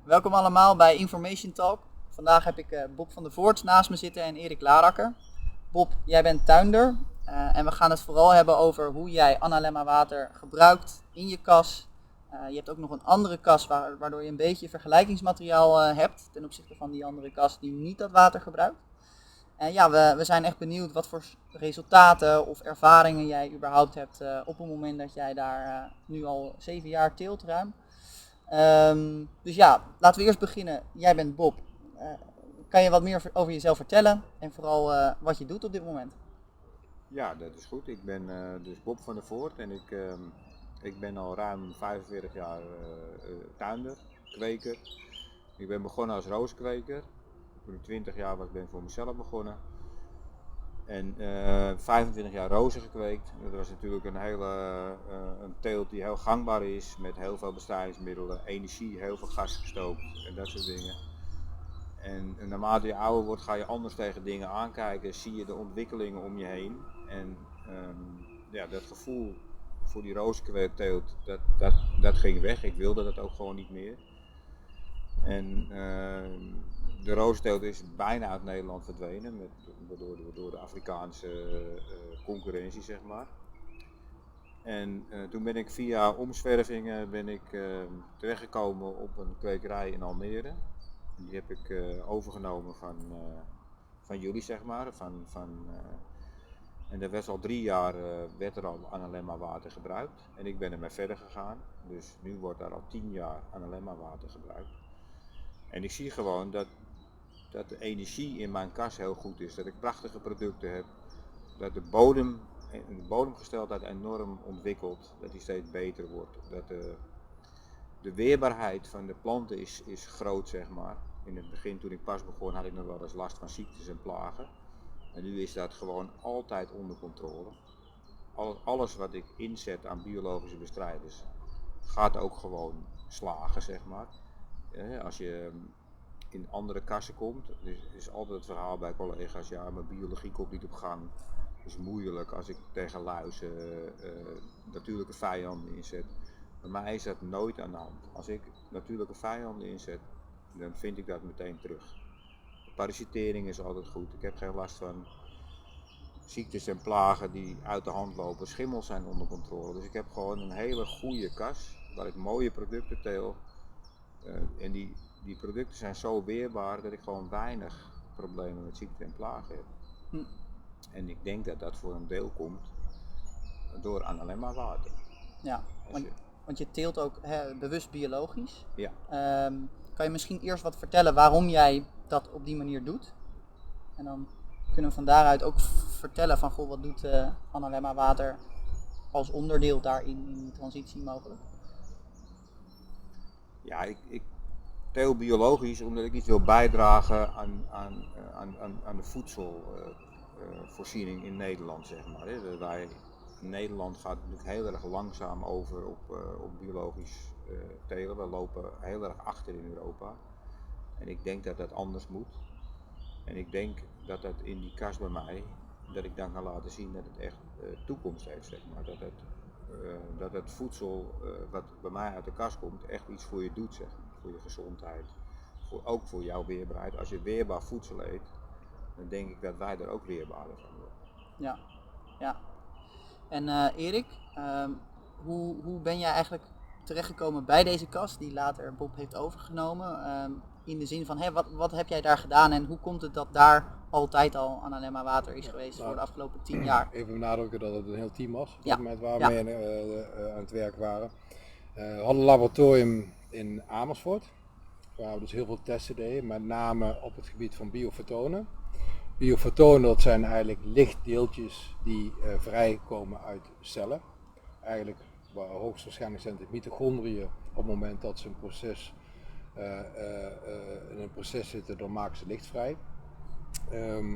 Welkom allemaal bij Information Talk. Vandaag heb ik Bob van der Voort naast me zitten en Erik Larakker. Bob, jij bent tuinder en we gaan het vooral hebben over hoe jij Analemma water gebruikt in je kas. Je hebt ook nog een andere kas waardoor je een beetje vergelijkingsmateriaal hebt ten opzichte van die andere kas die niet dat water gebruikt. En ja, we zijn echt benieuwd wat voor resultaten of ervaringen jij überhaupt hebt op het moment dat jij daar nu al 7 jaar teelt ruim. Dus ja, laten we eerst beginnen. Jij bent Bob. Kan je wat meer over jezelf vertellen en vooral wat je doet op dit moment? Ja, dat is goed. Ik ben dus Bob van der Voort en ik ben al ruim 45 jaar tuinder, kweker. Ik ben begonnen als rooskweker. Toen ik 20 jaar was ben ik voor mezelf begonnen. En 25 jaar rozen gekweekt. Dat was natuurlijk een teelt die heel gangbaar is met heel veel bestrijdingsmiddelen, energie, heel veel gas gestookt en dat soort dingen. En naarmate je ouder wordt ga je anders tegen dingen aankijken, zie je de ontwikkelingen om je heen. En ja, dat gevoel voor die rooskweekteelt, dat ging weg. Ik wilde dat ook gewoon niet meer. En de rozenteelt is bijna uit Nederland verdwenen door de Afrikaanse concurrentie, zeg maar. En toen ben ik via omzwervingen terechtgekomen op een kwekerij in Almere. Die heb ik overgenomen van jullie, zeg maar. En er werd al 3 jaar werd er al Analemma water gebruikt. En ik ben ermee verder gegaan. Dus nu wordt daar al 10 jaar Analemma water gebruikt. En ik zie gewoon dat de energie in mijn kas heel goed is. Dat ik prachtige producten heb. Dat de bodemgesteldheid enorm ontwikkelt. Dat die steeds beter wordt. Dat de weerbaarheid van de planten is groot, zeg maar. In het begin, toen ik pas begon, had ik nog wel eens last van ziektes en plagen. En nu is dat gewoon altijd onder controle. Alles wat ik inzet aan biologische bestrijders gaat ook gewoon slagen, zeg maar. Als je in andere kassen komt, is altijd het verhaal bij collega's, ja, mijn biologie komt niet op gang. Het is moeilijk als ik tegen luizen natuurlijke vijanden inzet. Bij mij is dat nooit aan de hand. Als ik natuurlijke vijanden inzet, dan vind ik dat meteen terug. De parasitering is altijd goed. Ik heb geen last van ziektes en plagen die uit de hand lopen. Schimmels zijn onder controle. Dus ik heb gewoon een hele goede kas waar ik mooie producten teel. En die producten zijn zo weerbaar dat ik gewoon weinig problemen met ziekte en plagen heb. En ik denk dat dat voor een deel komt door Analemma water. Ja, want je teelt ook bewust biologisch. Ja. Kan je misschien eerst wat vertellen waarom jij dat op die manier doet? En dan kunnen we van daaruit ook vertellen van goh, wat doet Analemma water als onderdeel daarin in die transitie mogelijk? Ja, ik teel biologisch omdat ik iets wil bijdragen aan de voedselvoorziening in Nederland, zeg maar. Nederland gaat natuurlijk heel erg langzaam over op biologisch telen. We lopen heel erg achter in Europa. En ik denk dat dat anders moet. En ik denk dat in die kas bij mij, dat ik dan kan laten zien dat het echt toekomst heeft, zeg maar. Dat het voedsel wat bij mij uit de kas komt echt iets voor je doet, zeg maar. Voor je gezondheid, ook voor jouw weerbaarheid. Als je weerbaar voedsel eet, dan denk ik dat wij er ook weerbaarder van worden. Ja, ja. En Erik, hoe ben jij eigenlijk terechtgekomen bij deze kas die later Bob heeft overgenomen? In de zin van, wat heb jij daar gedaan en hoe komt het dat daar altijd al Analemma water is geweest voor de afgelopen 10 jaar? Even benadrukken dat het een heel team was op Ja. dat moment waar we mee aan het werk waren. We hadden een laboratorium in Amersfoort, waar we dus heel veel testen deden, met name op het gebied van biofotonen. Biofotonen, dat zijn eigenlijk lichtdeeltjes die vrijkomen uit cellen. Eigenlijk hoogstwaarschijnlijk zijn het mitochondriën op het moment dat ze in een proces zitten, dan maken ze licht vrij.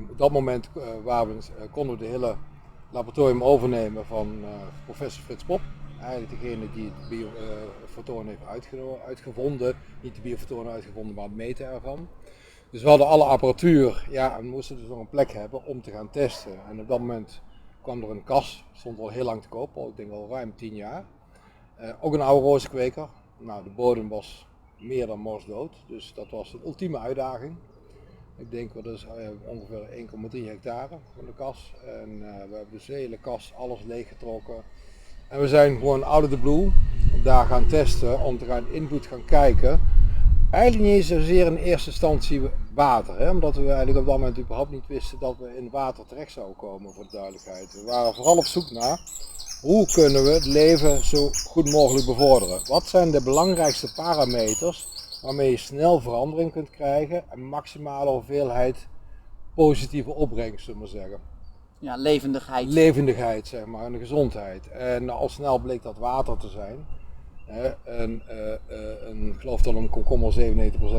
Op dat moment konden we de hele laboratorium overnemen van professor Frits Pop. Eigenlijk degene die het biofotoon heeft uitgevonden. Niet de biofotonen uitgevonden, maar het meten ervan. Dus we hadden alle apparatuur, ja, en we moesten dus nog een plek hebben om te gaan testen. En op dat moment kwam er een kas, stond al heel lang te koop, ik denk al ruim 10 jaar. Ook een oude rozenkweker. Nou, de bodem was meer dan morsdood. Dus dat was een ultieme uitdaging. Ik denk dat is ongeveer 1,3 hectare van de kas. En we hebben dus de hele kas, alles leeggetrokken. En we zijn gewoon out of the blue daar gaan testen om te gaan input gaan kijken. Eigenlijk niet eens zozeer in eerste instantie water, hè? Omdat we eigenlijk op dat moment überhaupt niet wisten dat we in water terecht zouden komen, voor de duidelijkheid. We waren vooral op zoek naar hoe kunnen we het leven zo goed mogelijk bevorderen. Wat zijn de belangrijkste parameters waarmee je snel verandering kunt krijgen en maximale hoeveelheid positieve opbrengst, zullen we maar zeggen. Ja, levendigheid. Levendigheid, zeg maar, en de gezondheid. En al snel bleek dat water te zijn. Ik geloof dat een komkommer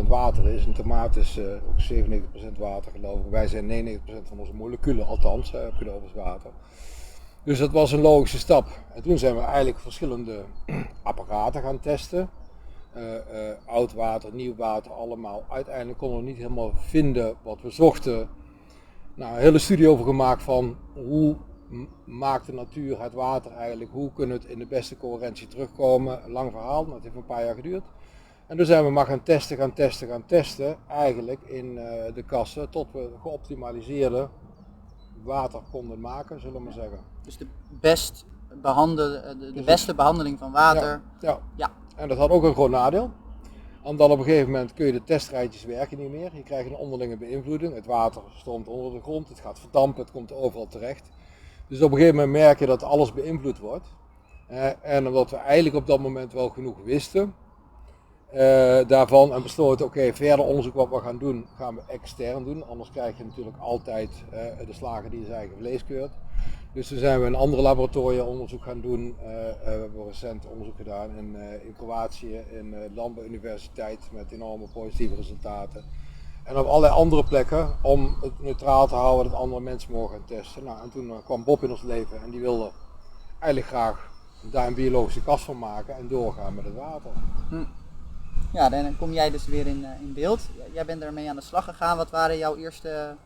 97% water is, een tomaat is ook 97% water geloof ik. Wij zijn 99% van onze moleculen, althans, geloof is water. Dus dat was een logische stap. En toen zijn we eigenlijk verschillende apparaten gaan testen. Oud water, nieuw water, allemaal. Uiteindelijk konden we niet helemaal vinden wat we zochten. Nou, een hele studie over gemaakt van hoe maakt de natuur het water eigenlijk, hoe kunnen we het in de beste coherentie terugkomen. Een lang verhaal, maar het heeft een paar jaar geduurd. En toen zijn we maar gaan testen, eigenlijk in de kassen, tot we geoptimaliseerde water konden maken, zullen we maar zeggen. Dus de beste behandeling van water. Ja. En dat had ook een groot nadeel. Omdat op een gegeven moment kun je de testrijtjes werken niet meer. Je krijgt een onderlinge beïnvloeding. Het water stroomt onder de grond, het gaat verdampen, het komt overal terecht. Dus op een gegeven moment merk je dat alles beïnvloed wordt. En omdat we eigenlijk op dat moment wel genoeg wisten daarvan en besloten, oké, verder onderzoek wat we gaan doen, gaan we extern doen. Anders krijg je natuurlijk altijd de slager die zijn eigen vlees keurt. Dus toen zijn we een andere laboratoria onderzoek gaan doen. We hebben recent onderzoek gedaan in Kroatië, in de Landbouwuniversiteit met enorme positieve resultaten. En op allerlei andere plekken om het neutraal te houden dat andere mensen mogen gaan testen. Nou, en toen kwam Bob in ons leven en die wilde eigenlijk graag daar een biologische kas van maken en doorgaan met het water. Ja, dan kom jij dus weer in beeld. Jij bent ermee aan de slag gegaan. Wat waren jouw eerste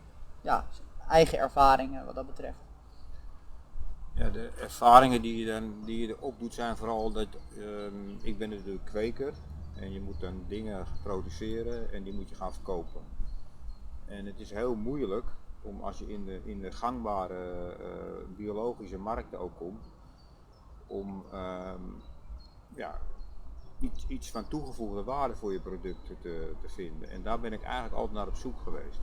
eigen ervaringen wat dat betreft? Ja, de ervaringen die je erop doet zijn vooral dat, ik ben natuurlijk kweker en je moet dan dingen produceren en die moet je gaan verkopen. En het is heel moeilijk om als je in de gangbare biologische markten ook komt, om iets van toegevoegde waarde voor je producten te vinden. En daar ben ik eigenlijk altijd naar op zoek geweest.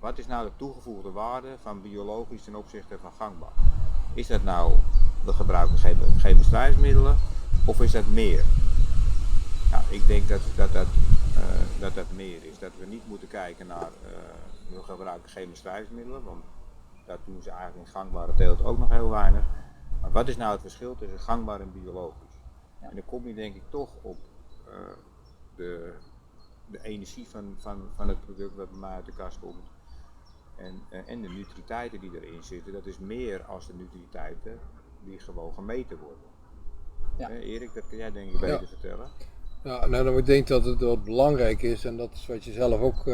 Wat is nou de toegevoegde waarde van biologisch ten opzichte van gangbaar? Is dat nou, we gebruiken geen bestrijdingsmiddelen of is dat meer? Nou, ik denk dat meer is. Dat we niet moeten kijken naar, we gebruiken geen bestrijdingsmiddelen, want dat doen ze eigenlijk in gangbare teelt ook nog heel weinig. Maar wat is nou het verschil tussen gangbaar en biologisch? En dan kom je denk ik toch op de energie van het product wat bij mij uit de kast komt. En de nutriteiten die erin zitten, dat is meer als de nutriteiten die gewoon gemeten worden. Ja. Erik, dat kun jij denk ik beter vertellen. Ja, nou, ik denk dat het wat belangrijk is, en dat is wat je zelf ook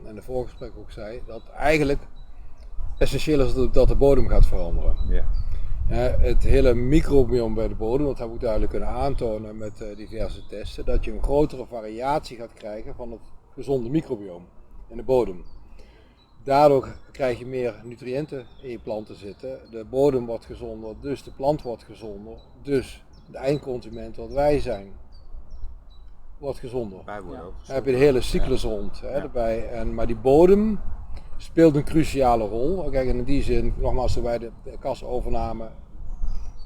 in de voorgesprek ook zei, dat eigenlijk essentieel is dat de bodem gaat veranderen. Ja. Het hele microbiome bij de bodem, dat hebben we duidelijk kunnen aantonen met diverse testen, dat je een grotere variatie gaat krijgen van het gezonde microbiome in de bodem. Daardoor krijg je meer nutriënten in je planten zitten, de bodem wordt gezonder, dus de plant wordt gezonder, dus de eindconsument wat wij zijn, wordt gezonder. Wij worden ook Dan heb je de hele cyclus rond erbij. Maar die bodem speelt een cruciale rol. Kijk, in die zin, nogmaals, toen wij de kas overnamen,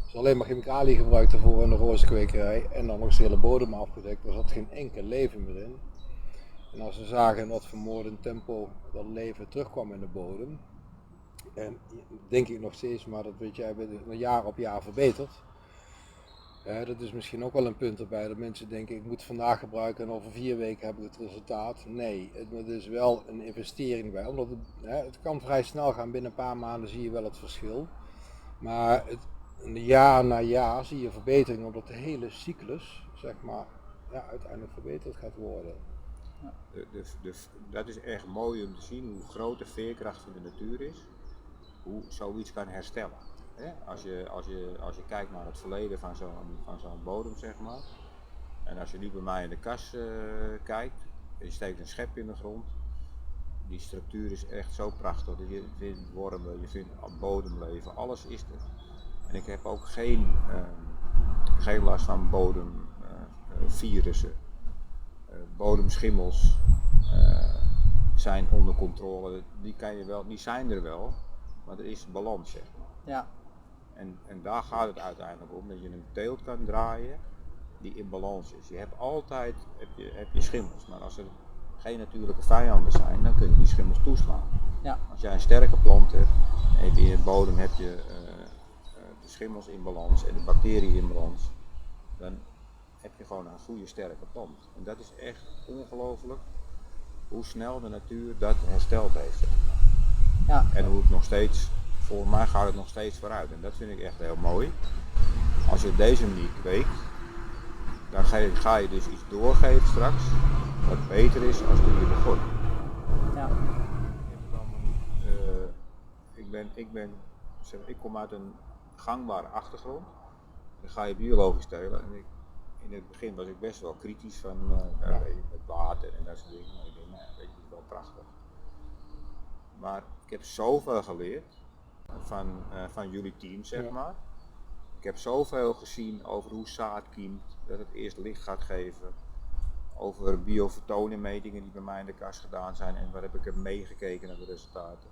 is alleen maar chemicaliën gebruikt ervoor in de rozenkwekerij en dan nog eens de hele bodem afgedekt. Er zat geen enkel leven meer in. En als we zagen in wat vermoordend tempo dat leven terugkwam in de bodem, en denk ik nog steeds, maar dat weet jij, jaar op jaar verbeterd. Dat is misschien ook wel een punt erbij, dat mensen denken ik moet het vandaag gebruiken en over 4 weken heb ik het resultaat. Nee, het is wel een investering bij, omdat het kan vrij snel gaan, binnen een paar maanden zie je wel het verschil. Maar jaar na jaar zie je verbetering omdat de hele cyclus, zeg maar, uiteindelijk verbeterd gaat worden. Dat is echt mooi om te zien hoe groot de veerkracht van de natuur is, hoe zoiets kan herstellen. Als je kijkt naar het verleden van zo'n bodem, zeg maar, En als je nu bij mij in de kas kijkt, je steekt een schep in de grond. Die structuur is echt zo prachtig. Je vindt wormen, je vindt bodemleven, alles is er. En ik heb ook geen last van bodemvirussen. Bodemschimmels zijn onder controle. Die zijn er wel, maar er is balans, zeg maar. Ja. En daar gaat het uiteindelijk om, dat je een teelt kan draaien die in balans is. Je hebt altijd heb je schimmels, maar als er geen natuurlijke vijanden zijn, dan kun je die schimmels toeslaan. Ja. Als jij een sterke plant hebt en in je bodem heb je de schimmels in balans en de bacteriën in balans, dan heb je gewoon een goede sterke plant. En dat is echt ongelooflijk hoe snel de natuur dat hersteld heeft. Ja. En hoe het nog steeds, voor mij gaat het nog steeds vooruit. En dat vind ik echt heel mooi. Als je op deze manier kweekt, dan ga je dus iets doorgeven straks wat beter is als toen je begon. Ja. Ik kom uit een gangbare achtergrond. Dan ga je biologisch telen. En in het begin was ik best wel kritisch van met water en dat soort dingen. Maar ik denk, nou, weet je, het is wel prachtig. Maar ik heb zoveel geleerd van jullie team, zeg maar. Ik heb zoveel gezien over hoe zaad kiemt, dat het eerst licht gaat geven. Over biofotonenmetingen die bij mij in de kas gedaan zijn en waar heb ik er meegekeken naar de resultaten.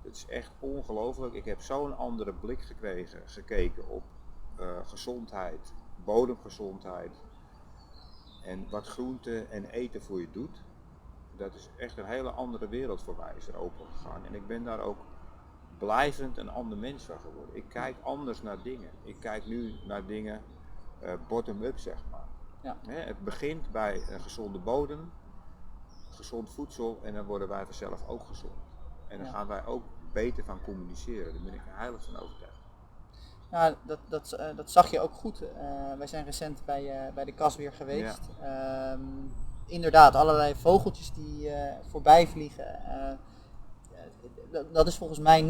Het is echt ongelooflijk. Ik heb zo'n andere blik gekeken op gezondheid, bodemgezondheid en wat groente en eten voor je doet. Dat is echt een hele andere wereld voor mij is er open gegaan. En ik ben daar ook blijvend een ander mens van geworden. Ik kijk anders naar dingen. Ik kijk nu naar dingen bottom-up, zeg maar. Ja. Het begint bij een gezonde bodem, gezond voedsel en dan worden wij vanzelf ook gezond. En dan gaan wij ook beter van communiceren. Daar ben ik heilig van overtuigd. Ja, dat zag je ook goed. Wij zijn recent bij de kas weer geweest. Ja. Inderdaad, allerlei vogeltjes die voorbij vliegen. Dat is volgens mij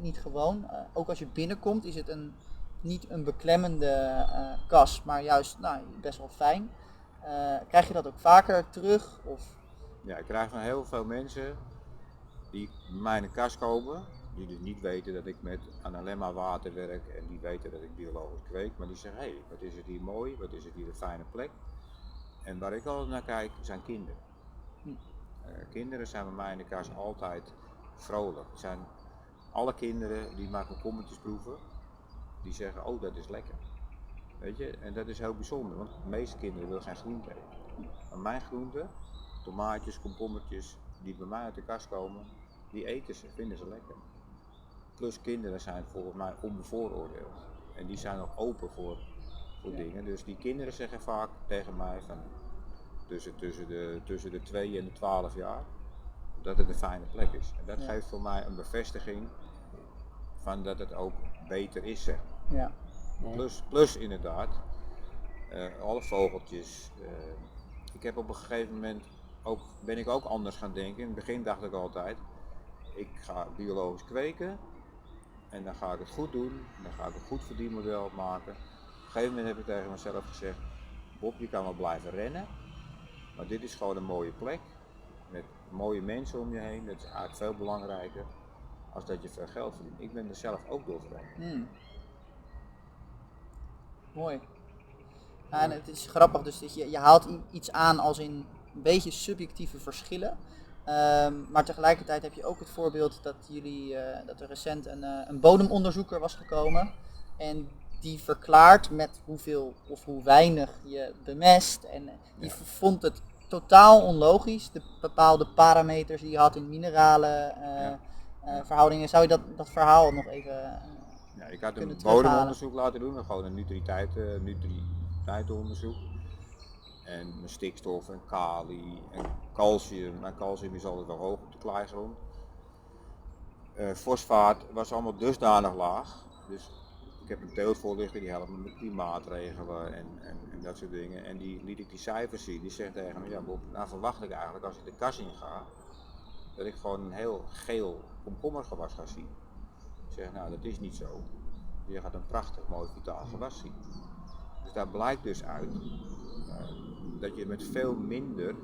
niet gewoon. Ook als je binnenkomt is het niet een beklemmende kas, maar juist best wel fijn. Krijg je dat ook vaker terug? Of? Ja, ik krijg van heel veel mensen die bij mij in de kas komen, die dus niet weten dat ik met Analemma water werk en die weten dat ik biologisch kweek, maar die zeggen, hé, wat is het hier mooi, wat is het hier een fijne plek. En waar ik altijd naar kijk zijn kinderen. Kinderen zijn bij mij in de kas altijd vrolijk. Zijn alle kinderen die maar komkommertjes proeven, die zeggen, oh dat is lekker. Weet je, en dat is heel bijzonder, want de meeste kinderen willen geen groente eten. Maar mijn groenten, tomaatjes, komkommertjes, die bij mij uit de kast komen, die eten ze, vinden ze lekker. Plus kinderen zijn volgens mij onbevooroordeeld. En die zijn ook open voor dingen. Dus die kinderen zeggen vaak tegen mij van tussen de 2 en de 12 jaar dat het een fijne plek is. En dat geeft voor mij een bevestiging van dat het ook beter is, zeg maar. Ja. Plus inderdaad, alle vogeltjes. Ik heb op een gegeven moment ben ik ook anders gaan denken. In het begin dacht ik altijd, ik ga biologisch kweken en dan ga ik het goed doen. Dan ga ik een goed verdienmodel maken. Op een gegeven moment heb ik tegen mezelf gezegd, Bob, je kan wel blijven rennen, maar dit is gewoon een mooie plek met mooie mensen om je heen. Dat is eigenlijk veel belangrijker als dat je veel geld verdient. Ik ben er zelf ook door veranderd. Mooi. Ja, en het is grappig dus dat je haalt iets aan als in een beetje subjectieve verschillen. Maar tegelijkertijd heb je ook het voorbeeld dat dat er recent een bodemonderzoeker was gekomen. En die verklaart met hoeveel of hoe weinig je bemest. En die vond het totaal onlogisch. De bepaalde parameters die je had in mineralen verhoudingen. Zou je dat verhaal nog even ik had een terughalen? bodemonderzoek laten doen. Gewoon een nutriteitenonderzoek. En stikstof en kali en calcium. Maar calcium is altijd wel hoog op de kleigrond. Fosfaat was allemaal dusdanig laag. Dus ik heb een teeltvoorlichter die helpt me met klimaatregelen en dat soort dingen. En die liet ik die cijfers zien. Die zegt tegen me, ja Bob, nou verwacht ik eigenlijk als ik de kas in ga, dat ik gewoon een heel geel komkommergewas ga zien. Ik zeg, nou dat is niet zo. Je gaat een prachtig mooi vitaal gewas zien. Dus daar blijkt dus uit dat je met veel minder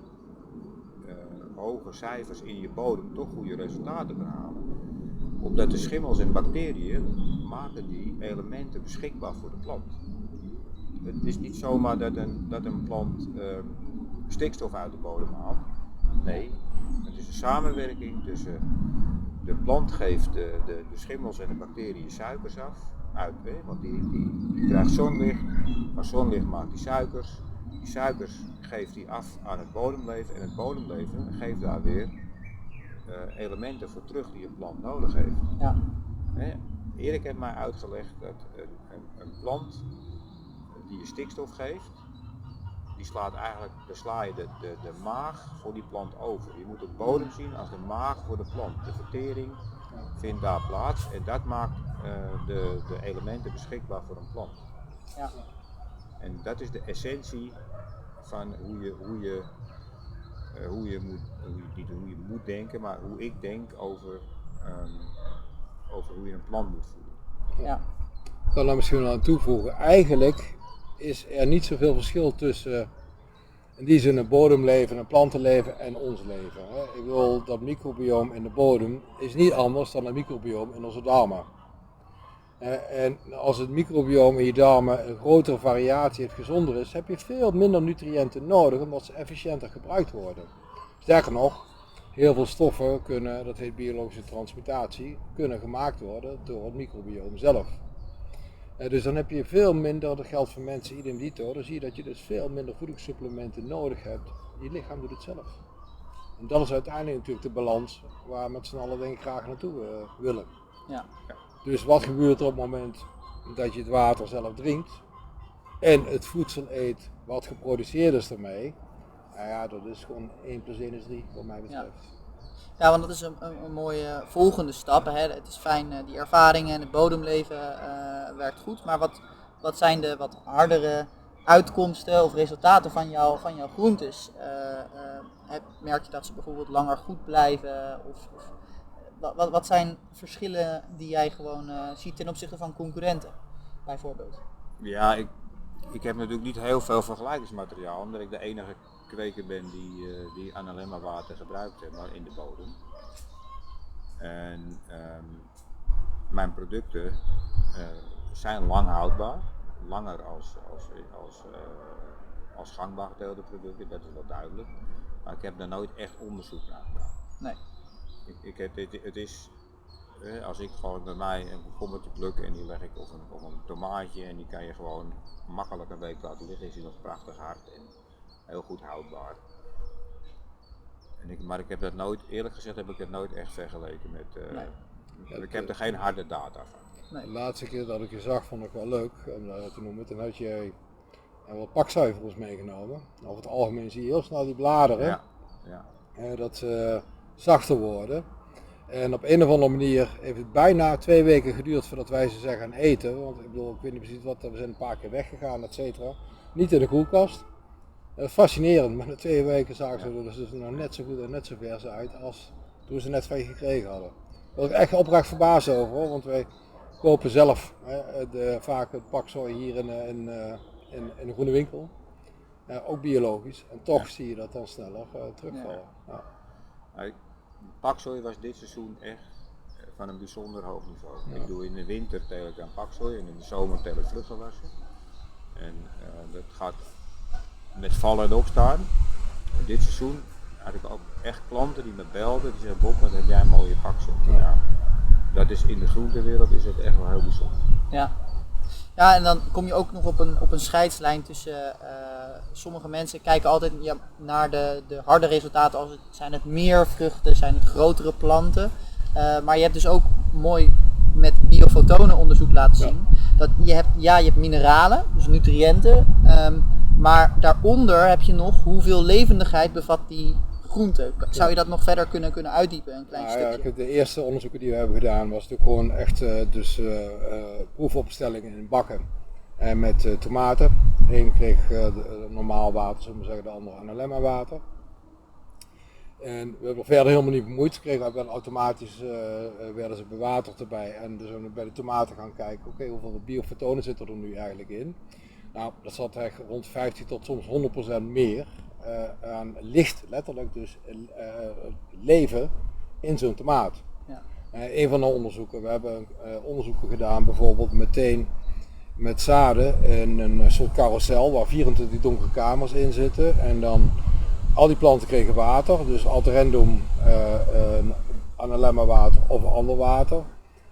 hoge cijfers in je bodem toch goede resultaten kan halen. Omdat de schimmels en bacteriën maken die elementen beschikbaar voor de plant. Het is niet zomaar dat een plant stikstof uit de bodem haalt. Nee, het is een samenwerking tussen de plant geeft de schimmels en de bacteriën suikers af, want die krijgt zonlicht. Van zonlicht maakt die suikers. Die suikers geeft hij af aan het bodemleven en het bodemleven geeft daar weer elementen voor terug die een plant nodig heeft. Ja. Erik heeft mij uitgelegd dat een plant die je stikstof geeft, daar sla je de maag voor die plant over. Je moet de bodem zien als de maag voor de plant. De vertering vindt daar plaats en dat maakt de elementen beschikbaar voor een plant. Ja. En dat is de essentie van hoe je moet denken, maar hoe ik denk over hoe je een plant moet voeden. Ja. Ik kan daar misschien wel aan toevoegen. Eigenlijk is er niet zoveel verschil tussen in die zin een bodemleven, een plantenleven en ons leven. Ik bedoel, dat microbioom in de bodem is niet anders dan een microbioom in onze darmen. En als het microbioom in je darmen een grotere variatie heeft, gezonder is, heb je veel minder nutriënten nodig omdat ze efficiënter gebruikt worden. Sterker nog, heel veel stoffen kunnen, dat heet biologische transmutatie, kunnen gemaakt worden door het microbioom zelf. Dus dan heb je veel minder, dat geldt voor mensen idem dito, dan zie je dat je dus veel minder voedingssupplementen nodig hebt. Je lichaam doet het zelf. En dat is uiteindelijk natuurlijk de balans waar we met z'n allen denk ik graag naartoe willen. Ja. Dus wat gebeurt er op het moment dat je het water zelf drinkt en het voedsel eet wat geproduceerd is ermee? Nou ja, dat is gewoon 1 + 1 = 3 wat mij betreft. Ja, want dat is een mooie volgende stap. Hè. Het is fijn, die ervaringen en het bodemleven werkt goed. Maar wat zijn de wat hardere uitkomsten of resultaten van jouw groentes? Merk je dat ze bijvoorbeeld langer goed blijven? Wat zijn verschillen die jij gewoon ziet ten opzichte van concurrenten, bijvoorbeeld? Ja, ik heb natuurlijk niet heel veel vergelijkingsmateriaal, omdat ik de enige kweker ben die analemma water gebruikt heeft in de bodem. En mijn producten zijn lang houdbaar, langer als gangbaar gedeelde producten, dat is wel duidelijk. Maar ik heb daar nooit echt onderzoek naar gedaan. Nee. Het is, als ik gewoon bij mij een komkommertje pluk en die leg ik of een tomaatje en die kan je gewoon makkelijk een week laten liggen, is die nog prachtig hard en heel goed houdbaar. Maar ik heb dat nooit, eerlijk gezegd heb ik het nooit echt vergeleken met, Nee. ik heb er geen harde data van. Nee. De laatste keer dat ik je zag vond ik wel leuk om dat te noemen. Toen had je wat pakzuivels meegenomen. Over het algemeen zie je heel snel die bladeren, dat ze zachter worden. En op een of andere manier heeft het bijna 2 weken geduurd voordat wij ze zijn gaan eten. Want ik bedoel, ik weet niet precies wat, we zijn een paar keer weggegaan, et cetera. Niet in de koelkast. Fascinerend, maar na 2 weken zagen ze er dus nog net zo goed en net zo vers uit als toen ze net van je gekregen hadden. Daar was ik echt oprecht verbaasd over, hoor, want wij kopen zelf vaak het pak soja hier in de groene winkel. Ook biologisch. En toch zie je dat dan sneller terugvallen. Ja. Paksooi was dit seizoen echt van een bijzonder hoog niveau. Ja. Ik doe in de winter tel ik aan paksooi en in de zomer tel ik vruchtgewassen. En dat gaat met vallen en opstaan. En dit seizoen had ik ook echt klanten die me belden, die zeiden: Bob, wat heb jij een mooie paksooi. Ja. Dat is in de groentewereld is het echt wel heel bijzonder. Ja. Ja, en dan kom je ook nog op een scheidslijn tussen sommige mensen kijken altijd naar de harde resultaten, zijn het meer vruchten, zijn het grotere planten. Maar je hebt dus ook mooi met biofotonenonderzoek laten zien dat je hebt mineralen, dus nutriënten, maar daaronder heb je nog hoeveel levendigheid bevat die groente. Zou je dat nog verder kunnen uitdiepen, een klein stukje? Ja, de eerste onderzoeken die we hebben gedaan was natuurlijk gewoon echt proefopstellingen in bakken en met tomaten. De een kreeg normaal water, zullen we zeggen, de andere analemma water. En we hebben er verder helemaal niet bemoeid. Ze kregen wel automatisch werden ze bewaterd erbij en dus we bij de tomaten gaan kijken, oké, hoeveel biofotonen zitten er nu eigenlijk in. Nou, dat zat echt rond 50 tot soms 100% meer aan licht, letterlijk dus leven in zo'n tomaat. Ja. Een van de onderzoeken, we hebben onderzoeken gedaan bijvoorbeeld meteen met zaden in een soort carousel waar 24 donkere kamers in zitten en dan al die planten kregen water, dus ad random analemma water of ander water.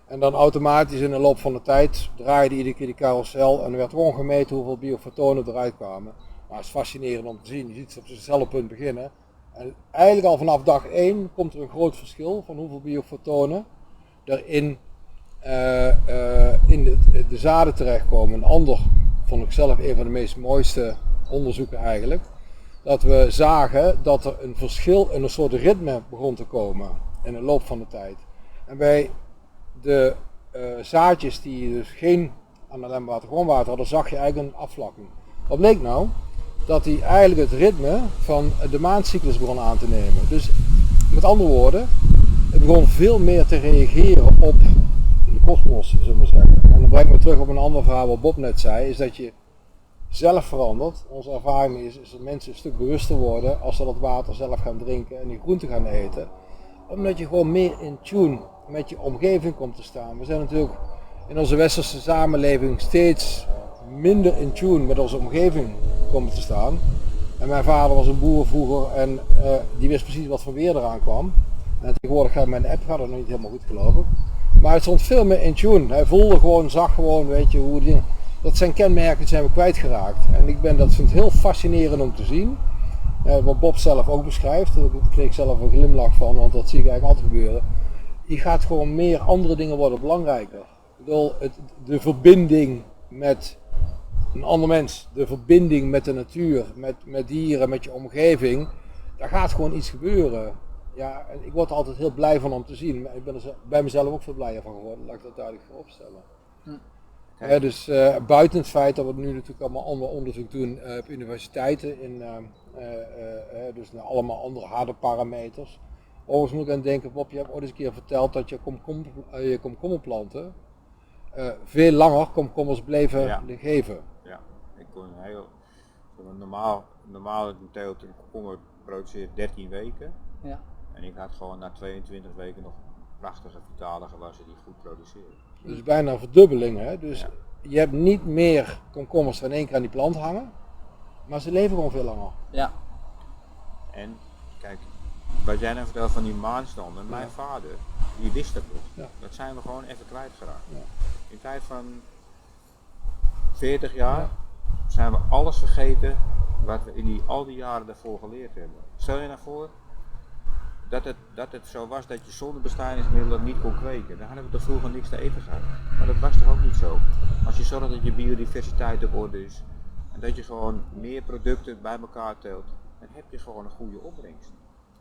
En dan automatisch in de loop van de tijd draaide iedere keer die carousel en er werd gewoon gemeten hoeveel biofotonen eruit kwamen. Nou, het is fascinerend om te zien, je ziet ze op hetzelfde punt beginnen. En eigenlijk al vanaf dag 1 komt er een groot verschil van hoeveel biofotonen er in de zaden terechtkomen. Een ander, vond ik zelf een van de meest mooiste onderzoeken eigenlijk, dat we zagen dat er een verschil in een soort ritme begon te komen in de loop van de tijd. En bij de zaadjes die dus geen analemma water, gewoon water hadden, zag je eigenlijk een afvlakking. Wat bleek nou? Dat hij eigenlijk het ritme van de maandcyclus begon aan te nemen. Dus met andere woorden, het begon veel meer te reageren op de kosmos, zullen we maar zeggen. En dan breng ik me terug op een ander verhaal wat Bob net zei, is dat je zelf verandert. Onze ervaring is dat mensen een stuk bewuster worden als ze dat water zelf gaan drinken en die groenten gaan eten. Omdat je gewoon meer in tune met je omgeving komt te staan. We zijn natuurlijk in onze westerse samenleving steeds minder in tune met onze omgeving komen te staan. En mijn vader was een boer vroeger en die wist precies wat voor weer eraan kwam. En tegenwoordig gaat mijn app gaat dat nog niet helemaal goed geloof ik. Maar het stond veel meer in tune. Hij voelde gewoon, zag gewoon, weet je, hoe die dingen. Dat zijn kenmerken, die zijn we kwijtgeraakt. En dat vind ik heel fascinerend om te zien. Wat Bob zelf ook beschrijft, daar kreeg ik zelf een glimlach van, want dat zie ik eigenlijk altijd gebeuren. Je gaat gewoon meer, andere dingen worden belangrijker. Ik bedoel, de verbinding met een ander mens, de verbinding met de natuur, met dieren, met je omgeving, daar gaat gewoon iets gebeuren. Ja, en ik word er altijd heel blij van om te zien. Maar ik ben er bij mezelf ook veel blijer van geworden, laat ik dat duidelijk vooropstellen. Dus buiten het feit dat we nu natuurlijk allemaal ander onderzoek doen op universiteiten, dus naar allemaal andere harde parameters. Overigens moet ik aan denken, Bob, je hebt ooit eens een keer verteld dat je komkommerplanten veel langer komkommers bleven geven. Ja, ik kon normaal een teelt een komkommer produceert 13 weken. Ja. En ik had gewoon na 22 weken nog prachtige vitale gewassen die goed produceren. Dus bijna een verdubbeling, hè? Dus je hebt niet meer komkommers er in één keer aan die plant hangen, maar ze leven gewoon veel langer. Ja. En kijk, wat jij nou vertelt van die maanstanden, mijn vader, die wist dat nog. Ja. Dat zijn we gewoon even kwijtgeraakt. Ja. In tijd van 40 jaar zijn we alles vergeten wat we in al die jaren daarvoor geleerd hebben. Stel je nou voor dat het zo was dat je zonder bestrijdingsmiddelen niet kon kweken. Dan hadden we toch vroeger niks te eten gehad. Maar dat was toch ook niet zo. Als je zorgt dat je biodiversiteit op orde is en dat je gewoon meer producten bij elkaar teelt, dan heb je gewoon een goede opbrengst.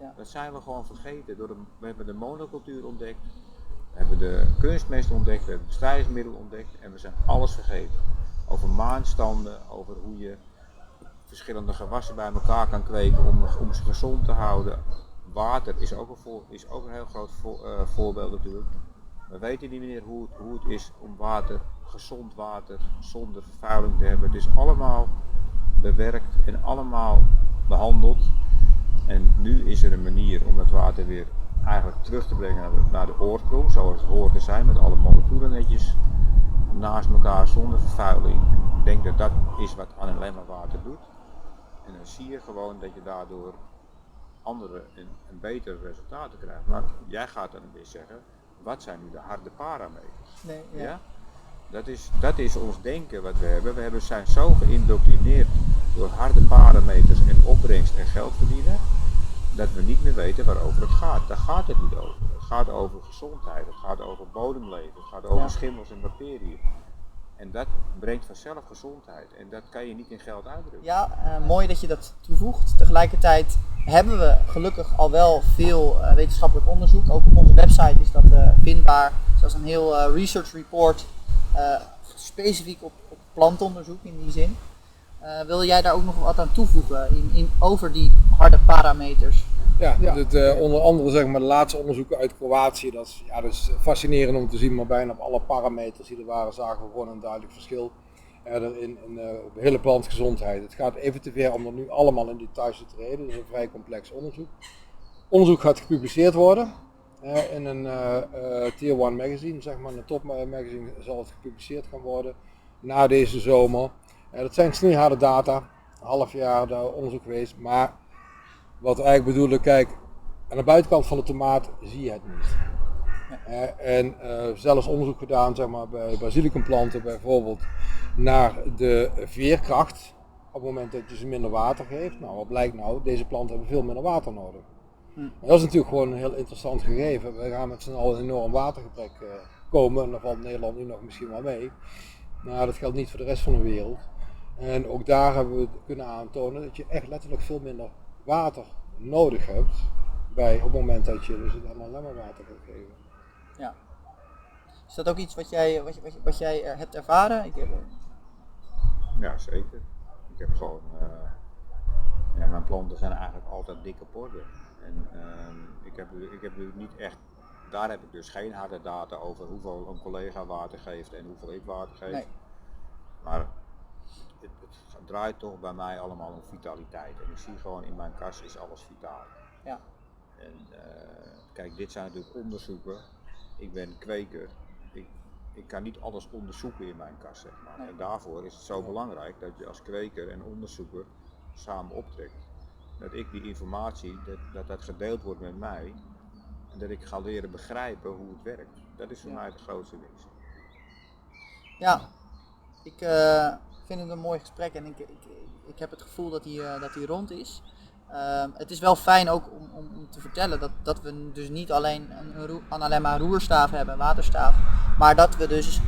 Ja. Dat zijn we gewoon vergeten. We hebben de monocultuur ontdekt, we hebben de kunstmest ontdekt, we hebben bestrijdingsmiddelen ontdekt en we zijn alles vergeten. Over maanstanden, over hoe je verschillende gewassen bij elkaar kan kweken om ze gezond te houden. Water is ook een heel groot voorbeeld natuurlijk. We weten niet meer hoe het is om gezond water, zonder vervuiling te hebben. Het is allemaal bewerkt en allemaal behandeld. En nu is er een manier om dat water weer eigenlijk terug te brengen naar de oorsprong, zoals het hoort te zijn, met alle moleculen netjes naast elkaar zonder vervuiling. Ik denk dat dat is wat analemma water doet. En dan zie je gewoon dat je daardoor andere en betere resultaten krijgt. Maar jij gaat dan weer zeggen, wat zijn nu de harde parameters? Nee, ja. Dat is ons denken wat we hebben. We zijn zo geïndoctrineerd door harde parameters en opbrengst en geld verdienen, dat we niet meer weten waarover het gaat. Daar gaat het niet over. Het gaat over gezondheid, het gaat over bodemleven, het gaat over schimmels en bacteriën. En dat brengt vanzelf gezondheid en dat kan je niet in geld uitdrukken. Ja, mooi dat je dat toevoegt. Tegelijkertijd hebben we gelukkig al wel veel wetenschappelijk onderzoek. Ook op onze website is dat vindbaar. Zoals een heel research report specifiek op plantonderzoek in die zin. Wil jij daar ook nog wat aan toevoegen over die harde parameters? Ja. Onder andere zeg maar de laatste onderzoeken uit Kroatië, dat is fascinerend om te zien, maar bijna op alle parameters die er waren zagen we gewoon een duidelijk verschil in de hele plantgezondheid. Het gaat even te ver om er nu allemaal in details te treden. Het is een vrij complex onderzoek. Onderzoek gaat gepubliceerd worden in een Tier 1 magazine, zeg maar, een top magazine zal het gepubliceerd gaan worden na deze zomer. Dat zijn snoeiharde data, een half jaar onderzoek geweest, maar wat we eigenlijk bedoelen, kijk, aan de buitenkant van de tomaat zie je het niet. En zelfs onderzoek gedaan, zeg maar, bij basilicumplanten bijvoorbeeld naar de veerkracht op het moment dat je ze minder water geeft. Nou, wat blijkt nou? Deze planten hebben veel minder water nodig. En dat is natuurlijk gewoon een heel interessant gegeven. We gaan met z'n allen een enorm watergebrek komen en daar valt Nederland nu nog misschien wel mee. Maar dat geldt niet voor de rest van de wereld. En ook daar hebben we kunnen aantonen dat je echt letterlijk veel minder water nodig hebt op het moment dat je dus het analemma water gaat geven. Ja. Is dat ook iets wat jij hebt ervaren? Ja, zeker. Ik heb gewoon, mijn planten zijn eigenlijk altijd dik op orde. En ik heb nu niet echt, daar heb ik dus geen harde data over hoeveel een collega water geeft en hoeveel ik water geef. Nee. Maar het draait toch bij mij allemaal om vitaliteit. En ik zie gewoon in mijn kas is alles vitaal. Ja. En kijk, dit zijn natuurlijk onderzoeken. Ik ben kweker. Ik kan niet alles onderzoeken in mijn kas, zeg maar. Nee. En daarvoor is het zo belangrijk dat je als kweker en onderzoeker samen optrekt. Dat ik die informatie, dat gedeeld wordt met mij. En dat ik ga leren begrijpen hoe het werkt. Dat is voor mij de grootste winst. Ja, ik vind het een mooi gesprek en ik heb het gevoel dat hij rond is. Het is wel fijn ook om te vertellen dat we dus niet alleen een analemma roerstaaf hebben, een waterstaaf, maar dat we dus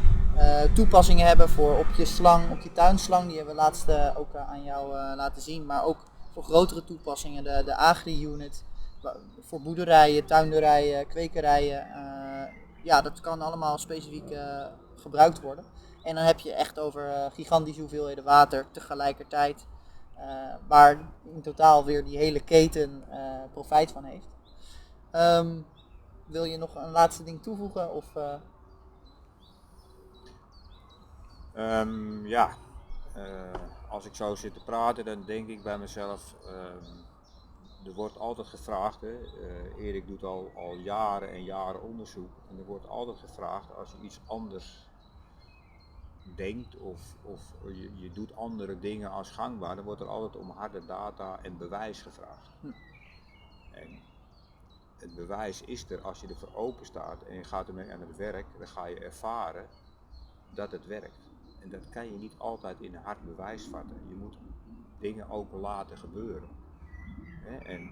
toepassingen hebben voor op je slang, op je tuinslang, die hebben we laatst ook aan jou laten zien, maar ook voor grotere toepassingen, de agri-unit, voor boerderijen, tuinderijen, kwekerijen, dat kan allemaal specifiek gebruikt worden. En dan heb je echt over gigantische hoeveelheden water tegelijkertijd. Waar in totaal weer die hele keten profijt van heeft. Wil je nog een laatste ding toevoegen? Of, als ik zo zit te praten, dan denk ik bij mezelf, er wordt altijd gevraagd, Erik doet al jaren en jaren onderzoek, en er wordt altijd gevraagd als je iets anders denkt of je doet andere dingen als gangbaar, dan wordt er altijd om harde data en bewijs gevraagd. En het bewijs is er als je ervoor open staat en je gaat ermee aan het werk, dan ga je ervaren dat het werkt. En dat kan je niet altijd in een hard bewijs vatten. Je moet dingen ook laten gebeuren. En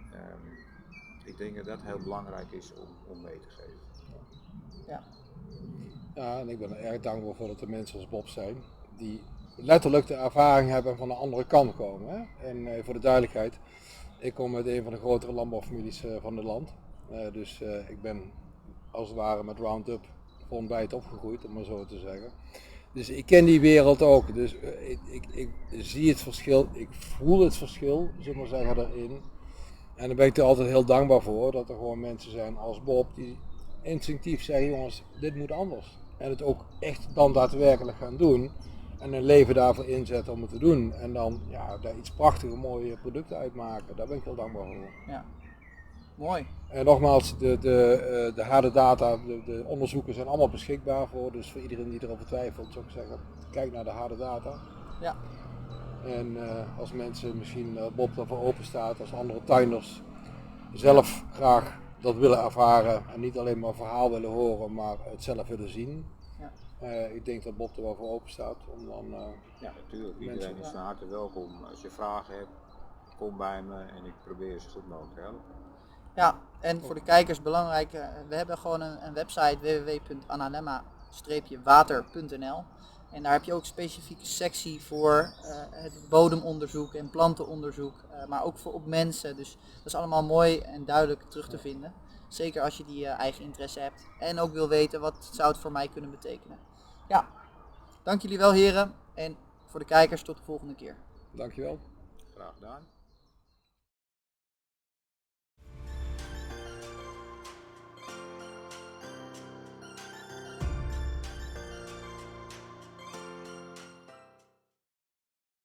ik denk dat dat heel belangrijk is om mee te geven. Ja. Ja, en ik ben er erg dankbaar voor dat er mensen als Bob zijn, die letterlijk de ervaring hebben en van de andere kant komen. Hè? En voor de duidelijkheid, ik kom uit een van de grotere landbouwfamilies van het land. Dus ik ben als het ware met Roundup voor ontbijt opgegroeid, om maar zo te zeggen. Dus ik ken die wereld ook. Dus ik zie het verschil, ik voel het verschil, zullen we maar zeggen, daarin. En daar ben ik er altijd heel dankbaar voor, dat er gewoon mensen zijn als Bob die instinctief zeggen, jongens, dit moet anders. En het ook echt dan daadwerkelijk gaan doen. En hun leven daarvoor inzetten om het te doen. En dan daar iets prachtige, mooie producten uitmaken. Daar ben ik heel dankbaar voor. Ja, mooi. En nogmaals, de harde data, de onderzoeken zijn allemaal beschikbaar voor. Dus voor iedereen die erover twijfelt, zou ik zeggen, kijk naar de harde data. Ja. En als mensen misschien Bob daarvoor open staat, als andere tuinders zelf graag dat willen ervaren en niet alleen maar een verhaal willen horen, maar het zelf willen zien. Ja. Ik denk dat Bob er wel voor open staat om dan. Ja, natuurlijk. Iedereen is van harte welkom. Als je vragen hebt, kom bij me en ik probeer je zo goed mogelijk te helpen. Ja, en voor de kijkers belangrijk, we hebben gewoon een website www.analemma-water.nl. En daar heb je ook een specifieke sectie voor het bodemonderzoek en plantenonderzoek, maar ook voor op mensen. Dus dat is allemaal mooi en duidelijk terug te vinden. Zeker als je die eigen interesse hebt en ook wil weten wat zou het voor mij kunnen betekenen. Ja, dank jullie wel heren en voor de kijkers tot de volgende keer. Dankjewel. Graag gedaan.